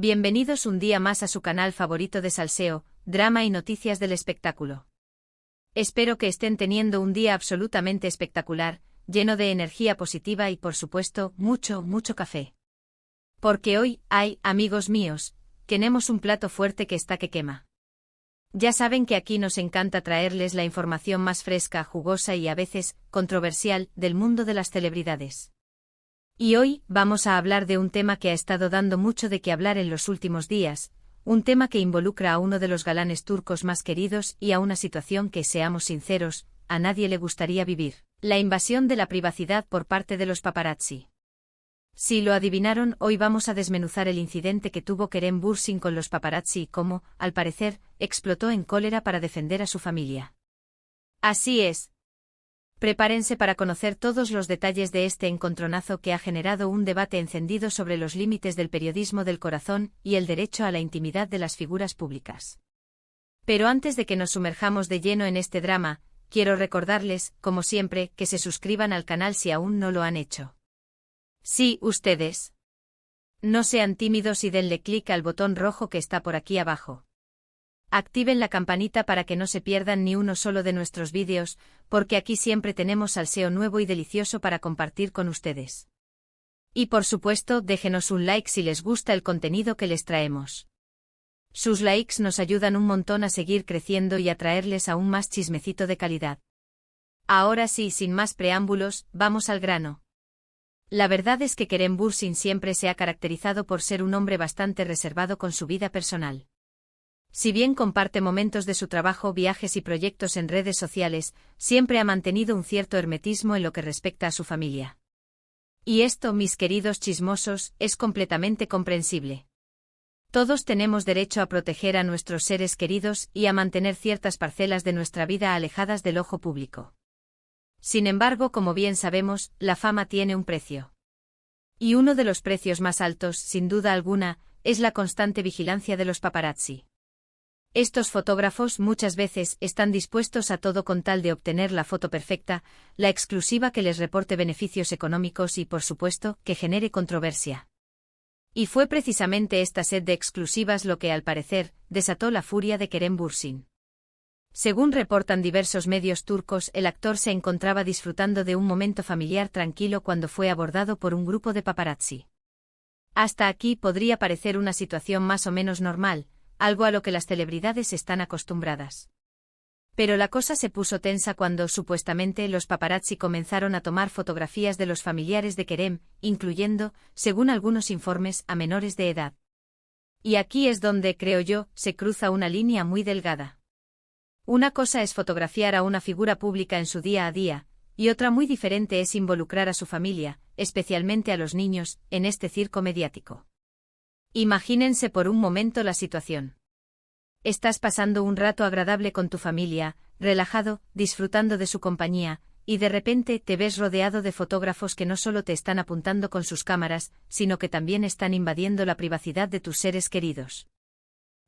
Bienvenidos un día más a su canal favorito de salseo, drama y noticias del espectáculo. Espero que estén teniendo un día absolutamente espectacular, lleno de energía positiva y por supuesto, mucho café. Porque hoy, amigos míos, tenemos un plato fuerte que está que quema. Ya saben que aquí nos encanta traerles la información más fresca, jugosa y a veces controversial del mundo de las celebridades. Y hoy vamos a hablar de un tema que ha estado dando mucho de qué hablar en los últimos días, un tema que involucra a uno de los galanes turcos más queridos y a una situación que, seamos sinceros, a nadie le gustaría vivir: la invasión de la privacidad por parte de los paparazzi. Si lo adivinaron, hoy vamos a desmenuzar el incidente que tuvo Kerem Bürsin con los paparazzi y cómo, al parecer, explotó en cólera para defender a su familia. Así es. Prepárense para conocer todos los detalles de este encontronazo que ha generado un debate encendido sobre los límites del periodismo del corazón y el derecho a la intimidad de las figuras públicas. Pero antes de que nos sumerjamos de lleno en este drama, quiero recordarles, como siempre, que se suscriban al canal si aún no lo han hecho. Sí, ustedes. No sean tímidos y denle clic al botón rojo que está por aquí abajo. Activen la campanita para que no se pierdan ni uno solo de nuestros vídeos, porque aquí siempre tenemos salseo nuevo y delicioso para compartir con ustedes. Y por supuesto, déjenos un like si les gusta el contenido que les traemos. Sus likes nos ayudan un montón a seguir creciendo y a traerles aún más chismecito de calidad. Ahora sí, sin más preámbulos, vamos al grano. La verdad es que Kerem Bürsin siempre se ha caracterizado por ser un hombre bastante reservado con su vida personal. Si bien comparte momentos de su trabajo, viajes y proyectos en redes sociales, siempre ha mantenido un cierto hermetismo en lo que respecta a su familia. Y esto, mis queridos chismosos, es completamente comprensible. Todos tenemos derecho a proteger a nuestros seres queridos y a mantener ciertas parcelas de nuestra vida alejadas del ojo público. Sin embargo, como bien sabemos, la fama tiene un precio. Y uno de los precios más altos, sin duda alguna, es la constante vigilancia de los paparazzi. Estos fotógrafos muchas veces están dispuestos a todo con tal de obtener la foto perfecta, la exclusiva que les reporte beneficios económicos y, por supuesto, que genere controversia. Y fue precisamente esta sed de exclusivas lo que, al parecer, desató la furia de Kerem Bürsin. Según reportan diversos medios turcos, el actor se encontraba disfrutando de un momento familiar tranquilo cuando fue abordado por un grupo de paparazzi. Hasta aquí podría parecer una situación más o menos normal, algo a lo que las celebridades están acostumbradas. Pero la cosa se puso tensa cuando, supuestamente, los paparazzi comenzaron a tomar fotografías de los familiares de Kerem, incluyendo, según algunos informes, a menores de edad. Y aquí es donde, creo yo, se cruza una línea muy delgada. Una cosa es fotografiar a una figura pública en su día a día, y otra muy diferente es involucrar a su familia, especialmente a los niños, en este circo mediático. Imagínense por un momento la situación. Estás pasando un rato agradable con tu familia, relajado, disfrutando de su compañía, y de repente te ves rodeado de fotógrafos que no solo te están apuntando con sus cámaras, sino que también están invadiendo la privacidad de tus seres queridos.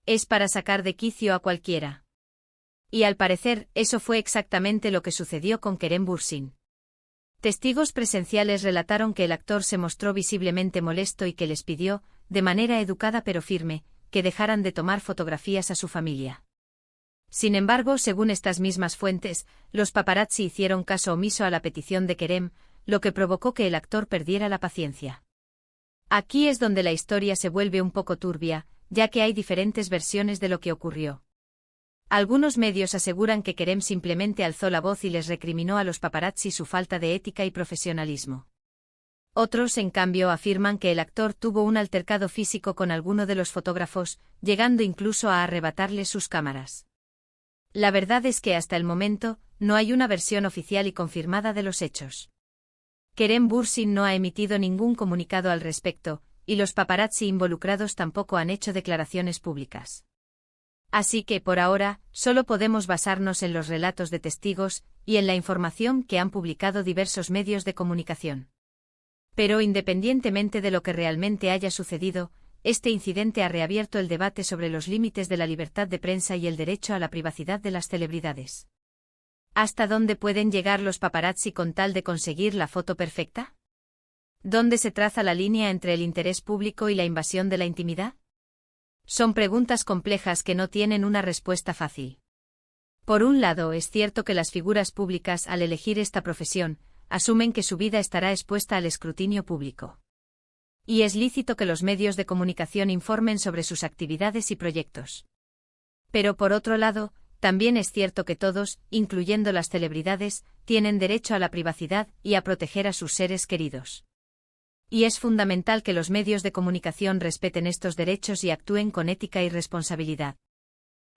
Es para sacar de quicio a cualquiera. Y al parecer, eso fue exactamente lo que sucedió con Kerem Bürsin. Testigos presenciales relataron que el actor se mostró visiblemente molesto y que les pidió, de manera educada pero firme, que dejaran de tomar fotografías a su familia. Sin embargo, según estas mismas fuentes, los paparazzi hicieron caso omiso a la petición de Kerem, lo que provocó que el actor perdiera la paciencia. Aquí es donde la historia se vuelve un poco turbia, ya que hay diferentes versiones de lo que ocurrió. Algunos medios aseguran que Kerem simplemente alzó la voz y les recriminó a los paparazzi su falta de ética y profesionalismo. Otros, en cambio, afirman que el actor tuvo un altercado físico con alguno de los fotógrafos, llegando incluso a arrebatarles sus cámaras. La verdad es que hasta el momento, no hay una versión oficial y confirmada de los hechos. Kerem Bürsin no ha emitido ningún comunicado al respecto, y los paparazzi involucrados tampoco han hecho declaraciones públicas. Así que, por ahora, solo podemos basarnos en los relatos de testigos y en la información que han publicado diversos medios de comunicación. Pero independientemente de lo que realmente haya sucedido, este incidente ha reabierto el debate sobre los límites de la libertad de prensa y el derecho a la privacidad de las celebridades. ¿Hasta dónde pueden llegar los paparazzi con tal de conseguir la foto perfecta? ¿Dónde se traza la línea entre el interés público y la invasión de la intimidad? Son preguntas complejas que no tienen una respuesta fácil. Por un lado, es cierto que las figuras públicas, al elegir esta profesión, asumen que su vida estará expuesta al escrutinio público. Y es lícito que los medios de comunicación informen sobre sus actividades y proyectos. Pero por otro lado, también es cierto que todos, incluyendo las celebridades, tienen derecho a la privacidad y a proteger a sus seres queridos. Y es fundamental que los medios de comunicación respeten estos derechos y actúen con ética y responsabilidad.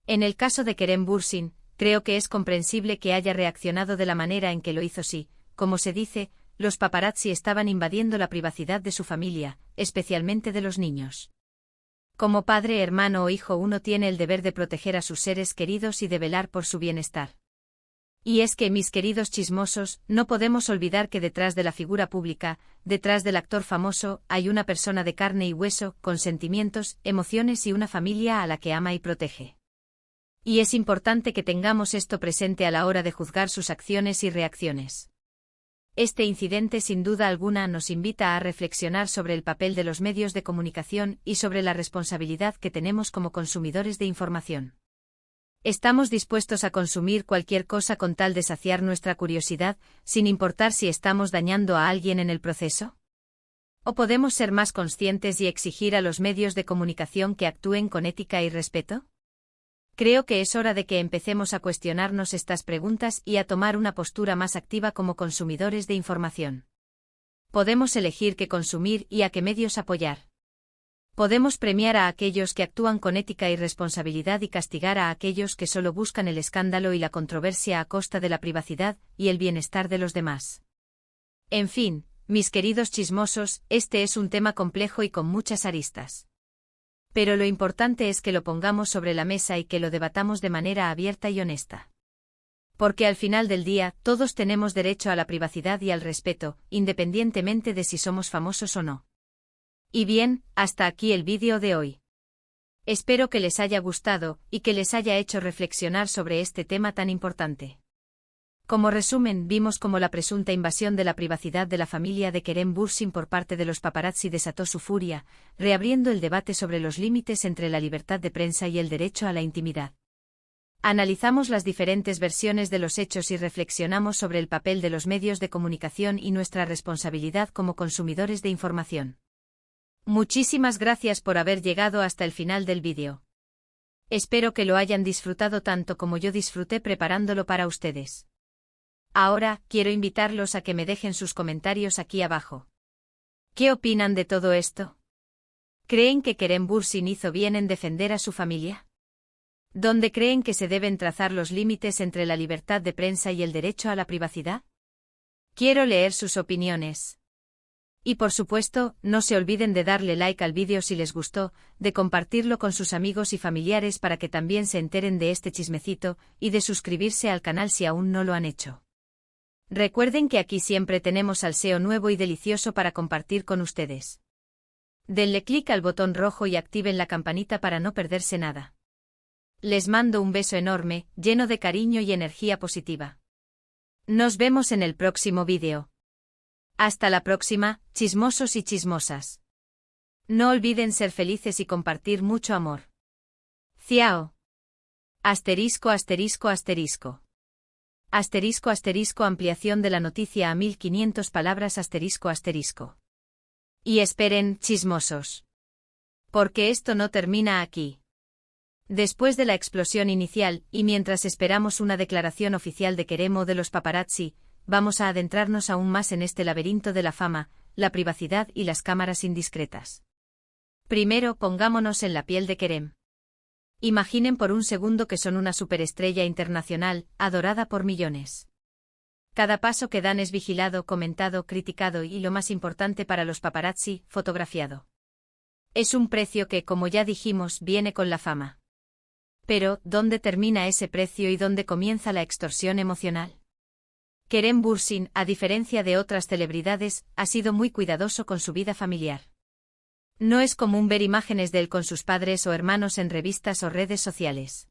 En el caso de Kerem Bürsin, creo que es comprensible que haya reaccionado de la manera en que lo hizo si, como se dice, los paparazzi estaban invadiendo la privacidad de su familia, especialmente de los niños. Como padre, hermano o hijo, uno tiene el deber de proteger a sus seres queridos y de velar por su bienestar. Y es que, mis queridos chismosos, no podemos olvidar que detrás de la figura pública, detrás del actor famoso, hay una persona de carne y hueso, con sentimientos, emociones y una familia a la que ama y protege. Y es importante que tengamos esto presente a la hora de juzgar sus acciones y reacciones. Este incidente sin duda alguna nos invita a reflexionar sobre el papel de los medios de comunicación y sobre la responsabilidad que tenemos como consumidores de información. ¿Estamos dispuestos a consumir cualquier cosa con tal de saciar nuestra curiosidad, sin importar si estamos dañando a alguien en el proceso? ¿O podemos ser más conscientes y exigir a los medios de comunicación que actúen con ética y respeto? Creo que es hora de que empecemos a cuestionarnos estas preguntas y a tomar una postura más activa como consumidores de información. Podemos elegir qué consumir y a qué medios apoyar. Podemos premiar a aquellos que actúan con ética y responsabilidad y castigar a aquellos que solo buscan el escándalo y la controversia a costa de la privacidad y el bienestar de los demás. En fin, mis queridos chismosos, este es un tema complejo y con muchas aristas. Pero lo importante es que lo pongamos sobre la mesa y que lo debatamos de manera abierta y honesta. Porque al final del día, todos tenemos derecho a la privacidad y al respeto, independientemente de si somos famosos o no. Y bien, hasta aquí el vídeo de hoy. Espero que les haya gustado y que les haya hecho reflexionar sobre este tema tan importante. Como resumen, vimos cómo la presunta invasión de la privacidad de la familia de Kerem Bürsin por parte de los paparazzi desató su furia, reabriendo el debate sobre los límites entre la libertad de prensa y el derecho a la intimidad. Analizamos las diferentes versiones de los hechos y reflexionamos sobre el papel de los medios de comunicación y nuestra responsabilidad como consumidores de información. Muchísimas gracias por haber llegado hasta el final del vídeo. Espero que lo hayan disfrutado tanto como yo disfruté preparándolo para ustedes. Ahora, quiero invitarlos a que me dejen sus comentarios aquí abajo. ¿Qué opinan de todo esto? ¿Creen que Kerem Bürsin hizo bien en defender a su familia? ¿Dónde creen que se deben trazar los límites entre la libertad de prensa y el derecho a la privacidad? Quiero leer sus opiniones. Y por supuesto, no se olviden de darle like al vídeo si les gustó, de compartirlo con sus amigos y familiares para que también se enteren de este chismecito, y de suscribirse al canal si aún no lo han hecho. Recuerden que aquí siempre tenemos salseo nuevo y delicioso para compartir con ustedes. Denle clic al botón rojo y activen la campanita para no perderse nada. Les mando un beso enorme, lleno de cariño y energía positiva. Nos vemos en el próximo vídeo. Hasta la próxima, chismosos y chismosas. No olviden ser felices y compartir mucho amor. Ciao. Asterisco asterisco asterisco. Asterisco asterisco ampliación de la noticia a 1500 palabras asterisco asterisco. Y esperen, chismosos. Porque esto no termina aquí. Después de la explosión inicial, y mientras esperamos una declaración oficial de Kerem o de los paparazzi, vamos a adentrarnos aún más en este laberinto de la fama, la privacidad y las cámaras indiscretas. Primero, pongámonos en la piel de Kerem. Imaginen por un segundo que son una superestrella internacional, adorada por millones. Cada paso que dan es vigilado, comentado, criticado y, lo más importante para los paparazzi, fotografiado. Es un precio que, como ya dijimos, viene con la fama. Pero, ¿dónde termina ese precio y dónde comienza la extorsión emocional? Kerem Bürsin, a diferencia de otras celebridades, ha sido muy cuidadoso con su vida familiar. No es común ver imágenes de él con sus padres o hermanos en revistas o redes sociales.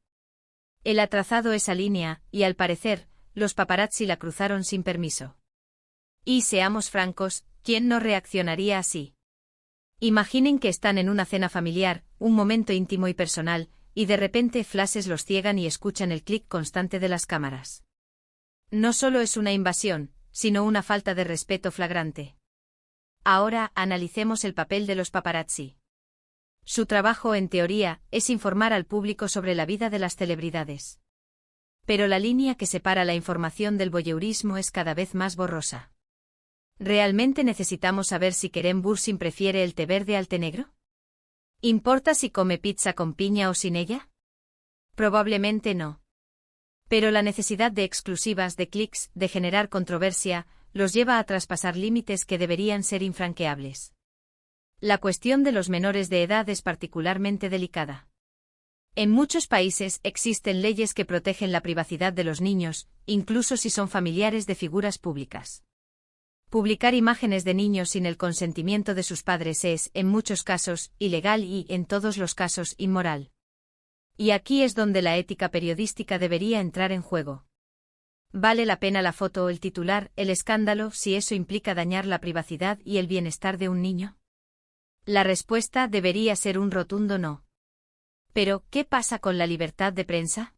Él ha trazado esa línea, y al parecer, los paparazzi la cruzaron sin permiso. Y seamos francos, ¿quién no reaccionaría así? Imaginen que están en una cena familiar, un momento íntimo y personal, y de repente flashes los ciegan y escuchan el clic constante de las cámaras. No solo es una invasión, sino una falta de respeto flagrante. Ahora, analicemos el papel de los paparazzi. Su trabajo, en teoría, es informar al público sobre la vida de las celebridades. Pero la línea que separa la información del voyeurismo es cada vez más borrosa. ¿Realmente necesitamos saber si Kerem Bürsin prefiere el té verde al té negro? ¿Importa si come pizza con piña o sin ella? Probablemente no. Pero la necesidad de exclusivas, de clics, de generar controversia, los lleva a traspasar límites que deberían ser infranqueables. La cuestión de los menores de edad es particularmente delicada. En muchos países existen leyes que protegen la privacidad de los niños, incluso si son familiares de figuras públicas. Publicar imágenes de niños sin el consentimiento de sus padres es, en muchos casos, ilegal y, en todos los casos, inmoral. Y aquí es donde la ética periodística debería entrar en juego. ¿Vale la pena la foto o el titular, el escándalo, si eso implica dañar la privacidad y el bienestar de un niño? La respuesta debería ser un rotundo no. Pero, ¿qué pasa con la libertad de prensa?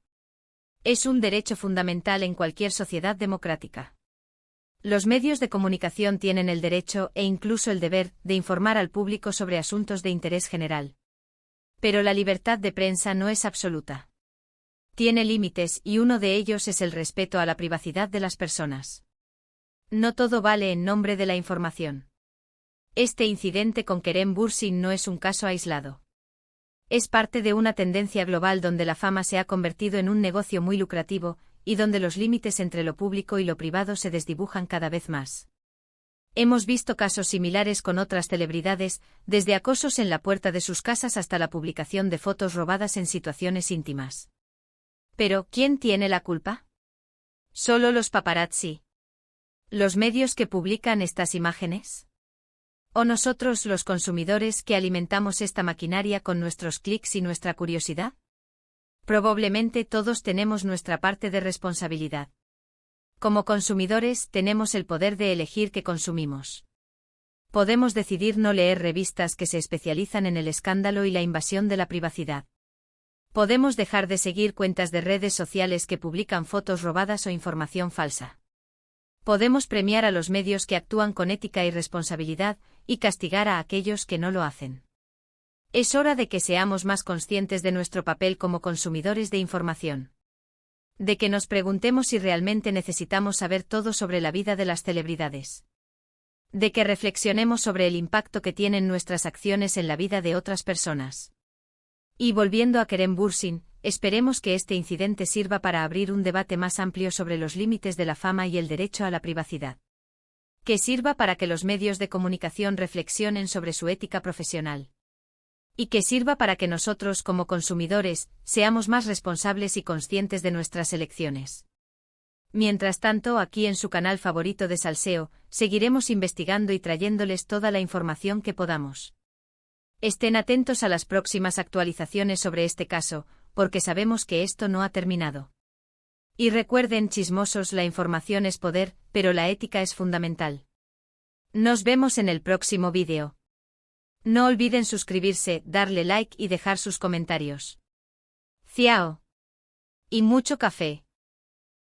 Es un derecho fundamental en cualquier sociedad democrática. Los medios de comunicación tienen el derecho, e incluso el deber, de informar al público sobre asuntos de interés general. Pero la libertad de prensa no es absoluta. Tiene límites y uno de ellos es el respeto a la privacidad de las personas. No todo vale en nombre de la información. Este incidente con Kerem Bürsin no es un caso aislado. Es parte de una tendencia global donde la fama se ha convertido en un negocio muy lucrativo, y donde los límites entre lo público y lo privado se desdibujan cada vez más. Hemos visto casos similares con otras celebridades, desde acosos en la puerta de sus casas hasta la publicación de fotos robadas en situaciones íntimas. Pero, ¿quién tiene la culpa? ¿Solo los paparazzi? ¿Los medios que publican estas imágenes? ¿O nosotros los consumidores que alimentamos esta maquinaria con nuestros clics y nuestra curiosidad? Probablemente todos tenemos nuestra parte de responsabilidad. Como consumidores tenemos el poder de elegir qué consumimos. Podemos decidir no leer revistas que se especializan en el escándalo y la invasión de la privacidad. Podemos dejar de seguir cuentas de redes sociales que publican fotos robadas o información falsa. Podemos premiar a los medios que actúan con ética y responsabilidad, y castigar a aquellos que no lo hacen. Es hora de que seamos más conscientes de nuestro papel como consumidores de información. De que nos preguntemos si realmente necesitamos saber todo sobre la vida de las celebridades. De que reflexionemos sobre el impacto que tienen nuestras acciones en la vida de otras personas. Y volviendo a Kerem Bürsin, esperemos que este incidente sirva para abrir un debate más amplio sobre los límites de la fama y el derecho a la privacidad. Que sirva para que los medios de comunicación reflexionen sobre su ética profesional. Y que sirva para que nosotros como consumidores seamos más responsables y conscientes de nuestras elecciones. Mientras tanto, aquí en su canal favorito de salseo, seguiremos investigando y trayéndoles toda la información que podamos. Estén atentos a las próximas actualizaciones sobre este caso, porque sabemos que esto no ha terminado. Y recuerden, chismosos, la información es poder, pero la ética es fundamental. Nos vemos en el próximo vídeo. No olviden suscribirse, darle like y dejar sus comentarios. Ciao. Y mucho café.